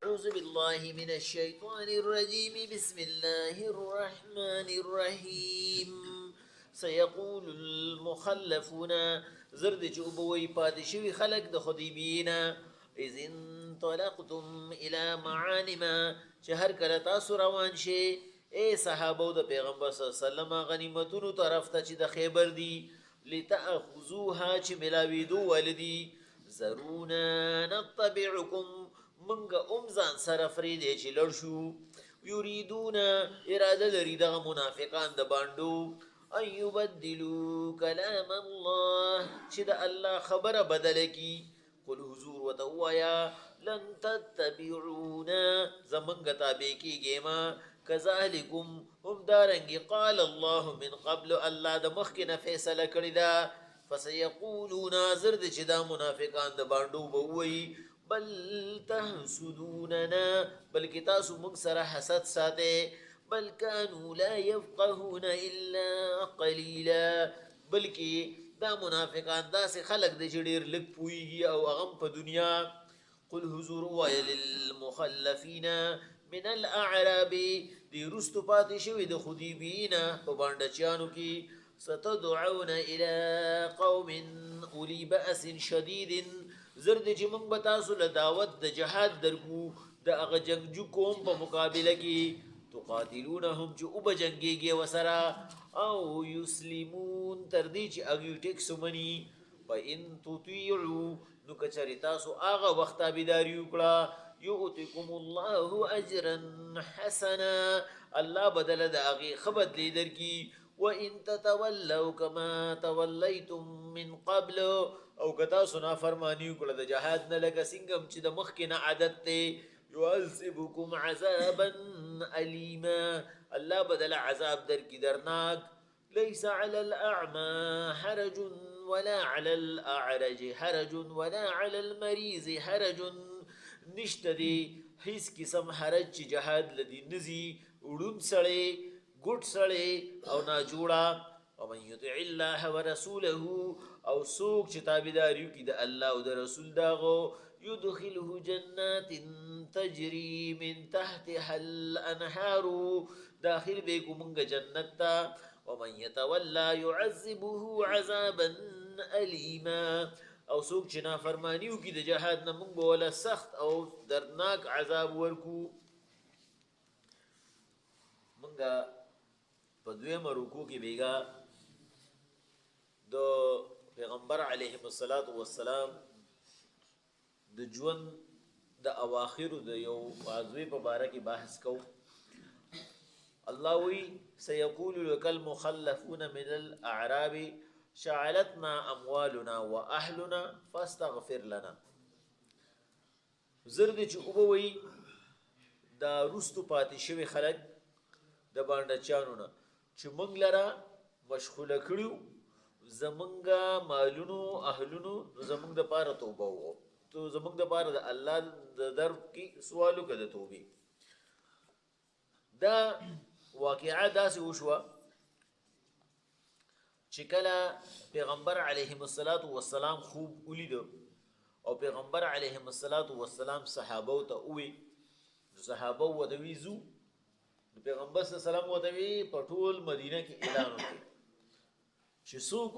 أعوذ بالله من الشيطان الرجيم بسم الله الرحمن الرحيم سيقول المخلفون زرد جوبوي پادشوي خلق د خديبينا إذ انطلقتم إلى معالم چهر کله تاسو روان شي اے صحابو د پیغمبر صلی الله علیه وسلم غنیمتونو طرف ته چې د خیبر دی لتأخذوها چې ملاویدو ولدي زرونا نتبعكم منگا امزان سر فریده چی لرشو یریدون اراده لري دغه منافقان د باندو ان یبدلو کلام الله چې د الله خبره بدل کی قل حضور وتوایا لن تتبعونا زمنګ تابع کیږي ما کذالکم هم دارنګي قال الله من قبل الله د مخکنه فیصله کړی دا فسيقولون زرد چې دا منافقان د باندو بووي بل تحسدوننا بلکې تاسو موږ سره حسد ساته بل كانوا لا يفقهون الا قليلا بلکې دا منافقان داسې خلق د جډیر لګ پويږي او هغه په دنیا قل حضور وای للمخلفين من الاعراب دی رستو پاتې شوی د خدیبینا په باندچانو کې ستدعون الى قوم اولی بأس شدید زرد چې موږ به تاسو له دعوت د جهاد درکو د هغه جنگجو قوم په مقابله کې تقاتلونهم چې او به جنګېږي ورسره او یسلمون تر دې چې هغوی ټیکس ومني فإن تطیعوا نو که چېرې تاسو هغه وخت تابعداري وکړه یؤتکم الله اجرا حسنا الله بدل د هغې ښه بدلې درکړي وإن تتولوا كما توليتم من قبل او کتا سنا فرمانی وکړه د جهاد نه لکه څنګه چې د مخکې نه عادت دی يعذبكم عذابا أليما الله بدل عذاب درکې درناک ليس على الأعمى حرج ولا على الأعرج حرج ولا على المريض حرج نشته دی هیڅ قسم حرج چې جهاد لدی نزي وړوند سړی ګډ سړی او ناجوړه ومن يطع الله ورسوله او سوق چې تابعداري کوي د الله او د رسول داغو يدخله جنات تجري من تحتها الانهار داخل به کومګه جنت تا ومن يتولى يعذبه عذابا اليما او سوق چې نافرمانی کوي د جهاد نه مونږ ولا سخت او دردناک عذاب ورکو مونږه په دویمه رکوع کې بیګا د پیغمبر علیه الصلاۃ والسلام د ژوند د اواخر د یو واضوی په باره کې بحث کو الله وی سيقول لك المخلفون من الاعراب شعلتنا اموالنا واهلنا فاستغفر لنا زرد چې وبوي دا رستو پاتې شوی خلک د باندې چانو نه چې موږ لره مشغوله کړو زمونږه مالونو اهلونو زمونږ د پاره توبه وو تو زمونږ د پاره د الله د در کې سوالو کده توبه دا واقعا داسې وشوه چې کله پیغمبر علیه الصلاۃ والسلام خوب ولید او پیغمبر علیه الصلاۃ والسلام صحابه ته وی صحابه ودویزو پیغمبر صلی الله علیه وسلم ودوی په ټول مدینه کې اعلان وکړ چې څوک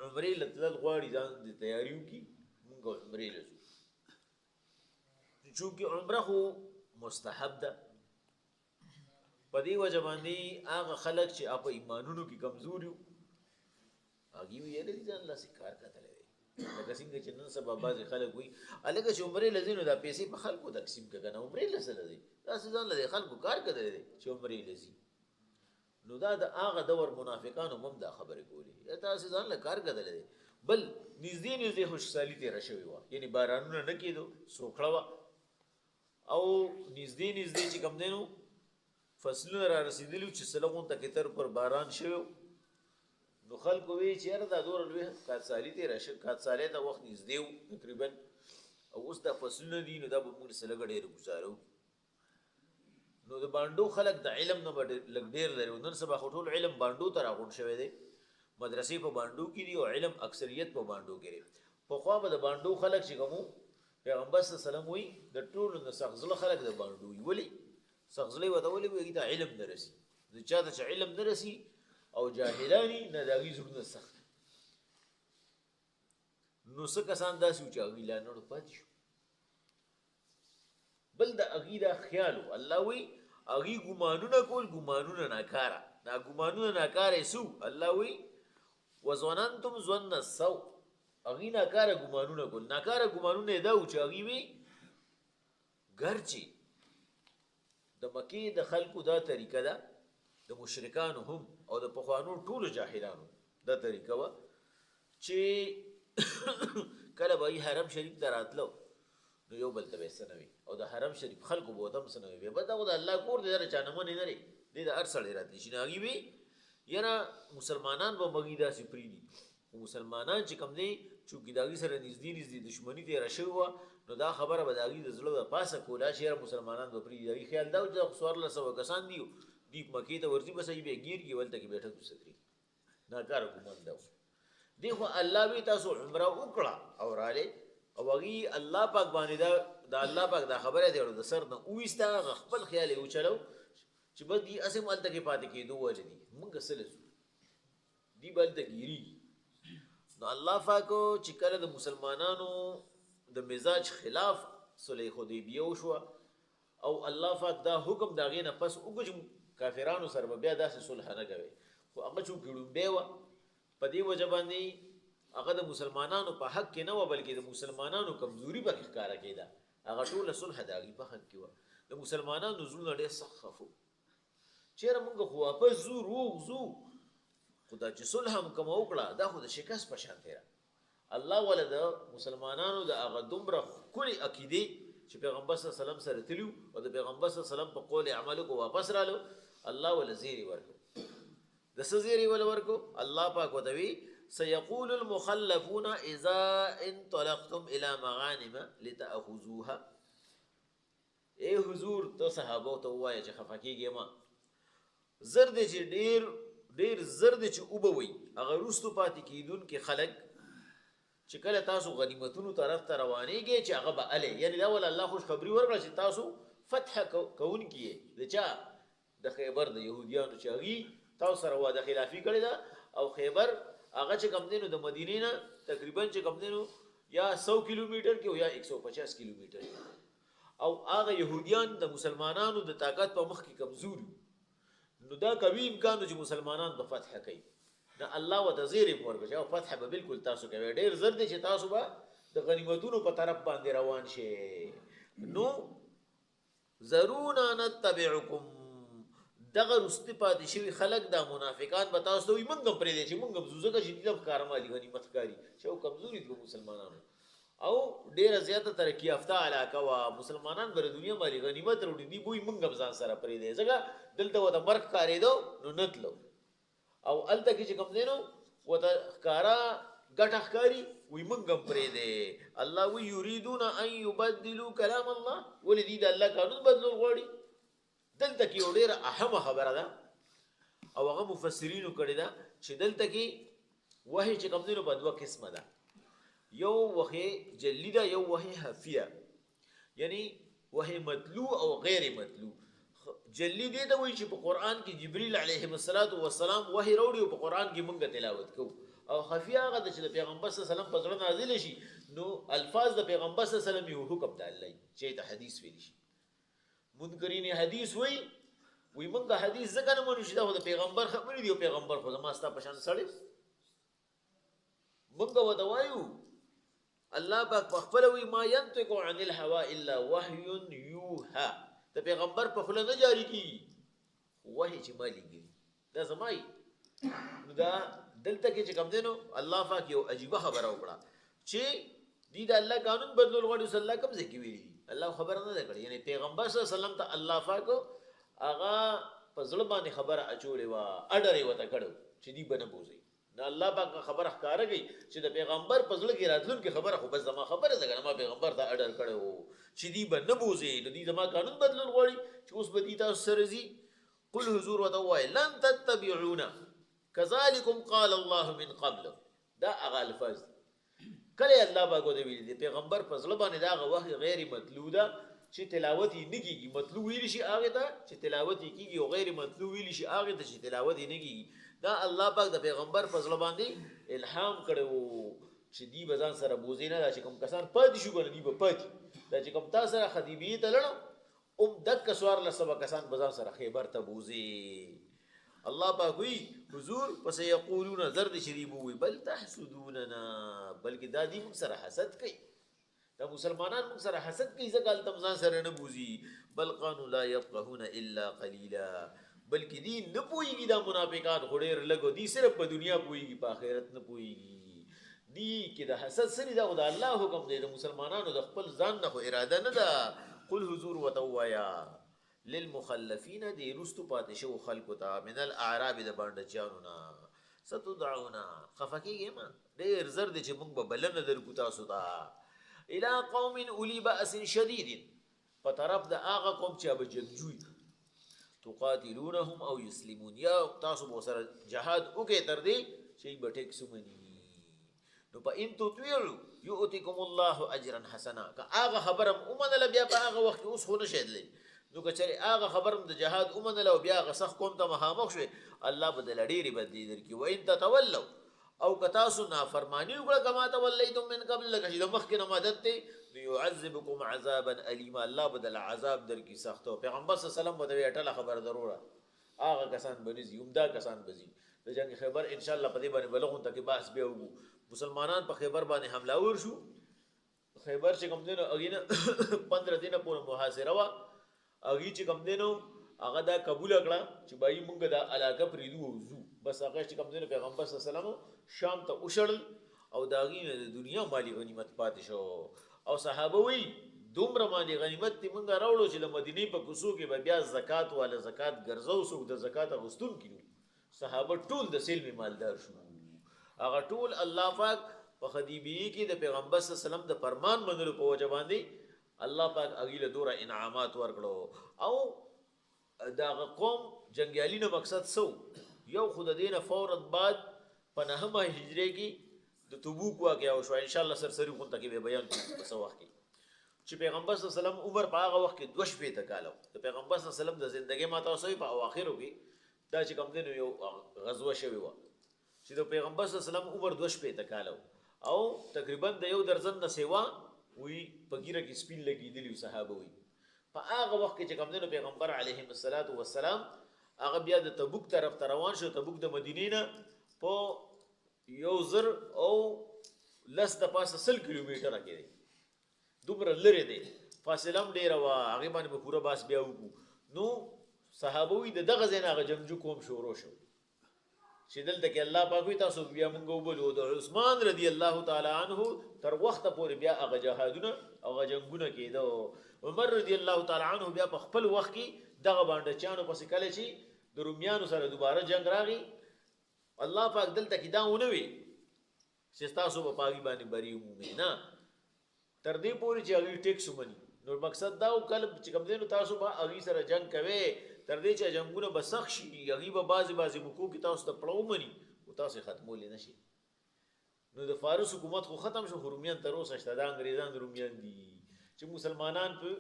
عمرې لتل غواړي ځان د تیاریو کې موږ عمرې لزو چې عمره خو مستحب ده په دې وجه باندې هغه خلک چې په ایمانونو کې کمزوري هغه ویل دي ځان لا سکار کتلې لکه څنګه چې نن سبا بعض خلک وي الګه چې عمرې لزینو دا پیسې په خلکو تقسیم کړه عمرې لسل دي دا ځان له خلکو کار کړي چې عمرې لزی نو دا د هغه دور منافقانو هم دا خبرې کولې تاسو ځان له کار کړل دي بل نږدې خوشحالي تیر شوی و یعنی بارانونه نه کېدو سوکړه او نږدې چې کم دینو فصلونه را رسیدلو چې سلغون ته کتر پر باران شوی نو خلکو وی چې دا دور لوي کاتسالي تیر شو کاتسالي ته وخت نږدې تقریبا او اوس دا فصلونه دي نو دا به موږ سره ګډه گزارو نو د باندو خلک د علم نه لګ ډیر لري نن سبا ټول علم باندو ته راغون شوی دی مدرسې په باندو کې دي او علم اکثریت په باندو کې لري په خو به د باندو خلک چې کوم پیغمبر صلی الله علیه وسلم وی د ټولو نه سخت زړه خلک د باندې وی ولي سخت زړه وته ولي وی دا علم نه رسی د چا ته علم نه رسی او جاهلانی نه داږي زړه سخت نو څه کسان داسې چې هغوی لا نړو پاتې شو بل د هغوی دا خیال و الله وی هغوی ګمانونه کول ګمانونه ناکاره دا ګمانونه ناکاره سو الله وی وظننتم ظن السوء هغوی ناکاره ګمانونه کول ناکاره ګمانونه یې دا و چې هغوی وی ګرچې د مکې د خلکو دا طریقه ده د مشرکانو هم او د پخوانو ټولو جاهلانو دا طریقه وه چې کله به یې حرم شریف ته راتلو نو یو بل ته به یې څه نه وي او د حرم شریف خلکو به ورته هم څه نه وي بیا به دا خو د الله کور دی دا چا نه منې نه دی دی د هر سړی راتلی شي نو هغوی وي یاره مسلمانان به مږي داسې پرېږدي خو مسلمانان چې کوم دی چونکې د هغوی سره نږدې نږدې دښمني تېره شوې وه نو دا خبره به د هغوی د زړه د پاسه کوله چې یاره مسلمانان به پرېږدي د هغوی خیال دا و چې دا خو 1400 کسان دي دی مکې ته ورځي بس بیا ګیر کې ولته کې بیٹھک وسدري ناکاره ګمان دا دی خو الله وی تاسو عمره وکړه او راله او هغوی الله پاک باندې دا الله پاک دا خبره دی د سر نه وویسته خپل خیال یې وچلو چې بس دی هسې هم هلته کې پاتې کېدو وجه دي مونږ څه لسو دی به هلته ګیرېږي نو الله پاکو چې کله د مسلمانانو د مزاج خلاف صلح حدیبیه وشوه او الله پاک دا حکم د هغې نه پس وکړو چې کافرانو سره به بیا داسې صلح نه کوي خو هغه چونکې ړومبی وه په دې وجه باندې هغه د مسلمانانو په حق کې نه وه بلکې د مسلمانانو کمزوري پکې ښکاره کېده هغه ټوله صلح د هغوی په حق کې وه د مسلمانانو زړونه ډېر سخت خفو چېرې مونږ خو واپس ځو روغ ځو خو دا چې صلح هم کومه وکړه دا خو د شکست په شان دی الله وله د مسلمانانو د هغه دومره ښکلې عقیدې چې پیغمبر صلی الله علیه وسلم سره تللي او د پیغمبر صلی الله علیه وسلم په قول عملو کو واپس رالو الله وله زیری ورکړو د څه زیری وله ورکړو الله پاک ورته وی سيقول المخلفون اذا انطلقتم الى مغانم لتاخذوها اے حضور ته صحابه ته وایي چې خفه کېږئ ما زر دی چې ډېر زر دی چې اوبه وي هغه وروستو پاتې کېدونکي خلک چې کله تاسو غنیمتونو طرف ته روانېږئ چې هغه به الې یعنې دا ول الله خوشخبري ورکړه چې تاسو فتح کوونکي یې د چا د خیبر د یهودیانو چې هغوی تاسو سره واده خلافي کړې ده او خیبر هغه چې کوم دی نو د مدینې نه تقریبا چې کوم دی نو یا 100 کیلومیټر کې او یا 150 کیلومیټر او هغه یهودیان د مسلمانانو د طاقت په مخ کې کمزوري نو دا قوي امکان چې مسلمانان به فتح کوي دا الله وتزير ورکړي او فتح به بالکل تاسو کوي ډېر زر دي چې تاسو به د غنیمتونو په طرف باندې روان شي نو ضرونا نتبعکم دغه رستی پاتې شوي خلک دا منافقان به تاسو ته وایي موږ هم پرېږدی چې موږ هم ځو ځکه چې دي هم ښکارمالي غنیمت ښکاري چې او کمزوري دي مسلمانانو او ډېره زیاته ترقي یافته علاقه وه مسلمانان به د دنیا باندې غنیمت راوړي دي بوی موږ هم ځان سره پرېږدی ځکه دلته ورته مرګ ښکارېدو نو نه تلو او هلته کې چې کوم دی نو ورته ښکاره ګټه ښکاري وایي موږ هم پرېږدی الله وی یریدون ان یبدلوا کلام الله ولې دوی د الله قانون بدلول غواړي دلته کې یو ډېره اهمه خبره ده او هغه مفسرینو کړې ده چې دلته کې وحی چې کوم دی نو په دوه قسمه ده یو وحی جلی ده یو وحی خفیه یعنی وحی مطلوع او غیر مطلوع جلی دی ته وایي چې په قرآن کې جبریل علیه السلام وحی راوړي او په قرآن کې مونږ تلاوت کوو او خفیه هغه ده چې د پیغمبر صلی الله علیه وسلم په زړه نازل شي نو الفاظ د پیغمبر صلی الله علیه وسلم یو حکم د الله چې ته حدیث ویلی شي منکرین حدیث وی مونږ حدیث ځکه نه منو چې دا خو د پیغمبر خبرې دي او پیغمبر خو زما ستا په شان سړی مونږ ورته وایو الله پاک په خپله وایي ما ینطق عن الهوا الا وحی یوحا د پیغمبر په خوله نه جاري کېږي وحی چې ما لیږي دا زما نو دا دلته کې چې کوم دی نو الله پاک یو عجیبه خبره وکړه چې دی د الله قانون بدلول غواړي اوس الله کوم ځای کې ویلي دي الله خبره نه ده کړې یعنی پیغمبر صلی الله علیه وسلم ته الله پاک هغه په زړه باندې خبره اچولې وه اډر یې ورته کړی چې دی به نه بوځئ نو الله پاک خبره ښکاره کوي چې د پیغمبر په زړه کې راتلونکې خبره خو بس زما خبره ده که نه ما پیغمبر ته اډر کړی و چې دی به نه بوځئ نو دی زما قانون بدلول غواړي چې اوس به دی تاسو سره ځي قل حضور ورته ووایي لن تتبعونا کذلکم قال الله من قبل دا هغه الفاظ کله الله پاک د ویل دی پیغمبر په ځل باندې دا وحی غیر مطلوب ده چې تلاوت یې نه کیږي مطلوب ویل شي هغه ته چې تلاوت یې کیږي او غیر مطلوب ویل شي هغه ته چې تلاوت یې نه کیږي دا الله پاک د پیغمبر په ځل باندې الهام کړو چې دی بزان سره بوزي نه دا چې کوم کسان پاتې شو کنه دی په پاتې دا چې کوم تاسو سره خدیبی ته لړو دک سوار له سبا کسان بزان سره خیبر ته بوزي الله پاک وی حضور پس یقولون زرد شریبو وی بل تحسدوننا بلکې دا دی موږ سره حسد کوي دا مسلمانان موږ سره حسد کوي ځکه تمزان سره نه بوزي بل قانوا لا يفقهون الا قليلا بلکې دی نه پويږي دا منافقان غډیر لګو دی صرف په دنیا پويږي په آخرت نه پويږي دی کې د حسد سری دا خدای الله حکم دی د مسلمانانو د خپل ځان نه خو اراده نه ده قل حضور وتوایا للمخلفین دی رستو پاتې شو خلکو ته من الاعراب د باندې چانونا ستدعونا خفکیږي ما ډیر زر دي چې موږ به بلنه درکو تاسو ته الى قوم اولی باس شدید په طرف د هغه قوم چې به جنگجوي تقاتلونهم او يسلمون یا تاسو به سره جهاد وکړي تر دې چې به ټیک سمني نو په ان تطيعوا يؤتكم الله اجرا حسنا که هغه خبرم اومنه بیا په هغه وخت اوس خو نشیدلی نو کچری هغه خبرم د جهاد اومنه او بیا غسخ کوم ته مخامخ شوي الله بدل ډیری بدلی درکې و ان تتولوا او کتاسو نافرمانی وکړه کما تولیتم من قبل لکه چې مخکې مدد ته يعذبكم عذابا اليما الله بدل عذاب درکې سخت او پیغمبر صلی الله علیه وسلم بدوی ټله خبر ضروره هغه کسان بنځي عمده کسان بزي د جنگ خیبر ان شاء الله په دې باندې بلغون ته کې بحث به وګو مسلمانان په خیبر باندې حمله ور شو خیبر چې کوم دین اګینه 15 دینه پورې محاصره وا اغي چې کوم دینو هغه دا قبول کړه چې بای مونږ دا علاقه پریدو وزو بس هغه چې کوم دینو پیغمبر صلی الله علیه وسلم شام ته وشړل او داغي د دنیا مالی غنیمت پاتې شو او صحابه وی دومره مالی غنیمت تی مونږ راوړو چې د مدینه په کوڅو کې بیا زکات والا زکات ګرځاو سو د زکات غستون کړو صحابه ټول د سیل مالدار شو هغه ټول الله پاک په خدیبی کې د پیغمبر صلی الله علیه وسلم د فرمان منلو په وجه باندې الله پاک اغیله دوره انعامات ورکړو او دا قوم جنگیالینو مقصد سو یو خود دینه فورا بعد په 9 هجری کې د تبوک واقعا او شو ان شاء الله سرسری خون ته کې بیان کوو په وخت کې چې پیغمبر صلی الله علیه وسلم عمر په هغه وخت کې 2 شپې ته کالو د پیغمبر صلی الله علیه وسلم د ژوندۍ ما تاسو په اواخرو کې دا چې کوم دین یو غزوه شوی و چې د پیغمبر صلی الله علیه وسلم عمر 2 شپې ته کالو او تقریبا د یو درزن نه سیوا وی پګیره کې سپین لګیدلی صحابه وی په هغه وخت کې چې کوم دینو پیغمبر علیه الصلاۃ والسلام هغه بیا د تبوک طرف ته روان شو تبوک د مدینې نه په یو زر او لس د پاسه 100 کیلومتره کې دومره لري دی فاصله هم ډیره وا هغه باندې پورا باس بیا وکړو نو صحابه وی دغه ځای نه جنگجو کوم شروع شو چې دلته کې الله پاک وی تاسو بیا مونږ وبلو د عثمان رضی الله تعالی عنہ تر وخت پورې بیا هغه جهادونه او جنگونه کېدو عمر رضی الله تعالی عنہ بیا په خپل وخت کې دغه باندې چانو پسې کله چې د رومیانو سره دوباره جنگ راغی الله پاک دلته کې دا ونوي چې تاسو په پاګی باندې بری ومه نه تر دې پورې چې هغه ټیکس ومني نو مقصد دا او کله چې کوم دینو تاسو به هغه سره جنگ کوي تر دې چې جنگونه بسخ شي هغه به بازي مکو کې تاسو ته پړو مني او تاسو ختمول نه شي نو د فارس حکومت خو ختم شو رومیان تر اوسه شته د انګريزان رومیان دي چې مسلمانان په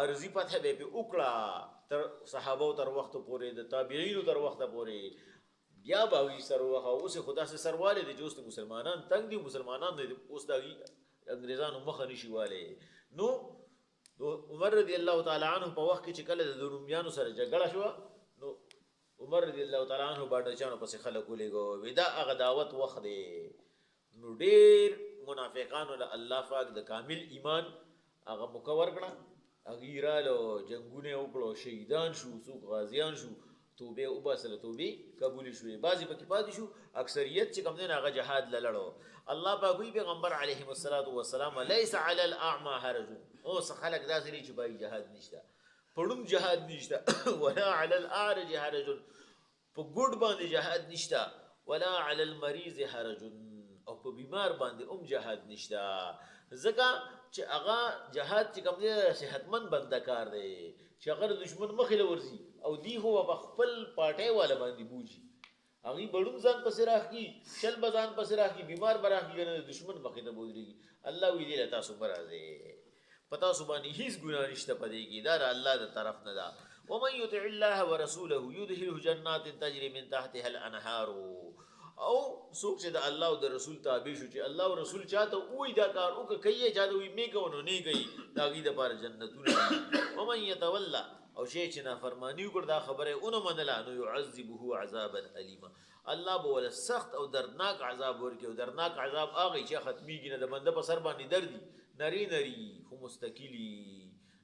ارضی پته به په وکړه تر صحابه تر وخت پورې د تابعین تر وخت پورې بیا باوی سره اوس خدا سره سرواله دي جوست مسلمانان تنگ دي مسلمانان دي اوس دا انګريزانو مخ نشي والے نو عمر رضی الله تعالی عنہ په وخت کې چې کله د رومیانو سره جګړه شو نو عمر رضی الله تعالی عنہ باندې چانو پس خلک ولېګو ودا هغه دعوت وخت دی نو ډېر منافقانو له الله پاک د کامل ایمان هغه مکور کړه هغه رالو جنگونه وکړو شهیدان شو څوک غازیان شو توبه او باسل توبه قبول شوې بعضی پکې پاتې شو اکثریت چې کوم دین هغه جهاد لړو الله پاک وی پیغمبر علیه الصلاۃ والسلام ليس علی الاعمى حرج او خلق داسري چې بای جهاد نشته پړم جهاد نشته ولا علی الاعرج حرج په ګډ باندې جهاد نشته ولا علی المریض حرج او په بیمار باندې جهاد نشته ځکه چې هغه جهاد چې کوم دی صحتمند بندکار دی چې هغه دشمن مخې له ورزي او دی هو په خپل پټه والا باندې بوجي هغه بړون ځان پسې راخي شل بزان پسې راخي بیمار براخي کنه دشمن مخې ته بودريږي الله وی دې تاسو برازه پتا سبحانه هیڅ ګناه نشته پدې کې دا الله د طرف نه دا ومن يطع الله ورسوله يدخله جنات تجري من تحتها الانهار او څوک چې د الله او د رسول تابع شو چې الله او رسول چاته وې دا کار او کوي چاته وې می کوو نه کوي داګي د پاره جنتونه ومن يتولى او شی چې نافرمانی وکړ دا خبره اونو منله نو يعذبه عذابا الیما الله به ول سخت او دردناک عذاب ورکي او دردناک عذاب هغه چې ختميږي نه د بنده په سر باندې دردي نری نری خو مستقلی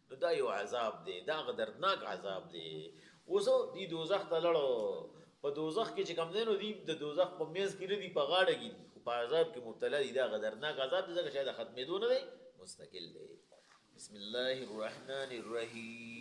نو دا یو عذاب دی دا دردناک عذاب دی اوسو دی دوزخ ته لړو په دوزخ کې چې کم دینو دی د دوزخ په میز کې دی په غاړه کې په عذاب کې مبتلا دی دا دردناک عذاب دی ځکه شاید ختمېدو نه دی مستقل دی بسم الله الرحمن الرحیم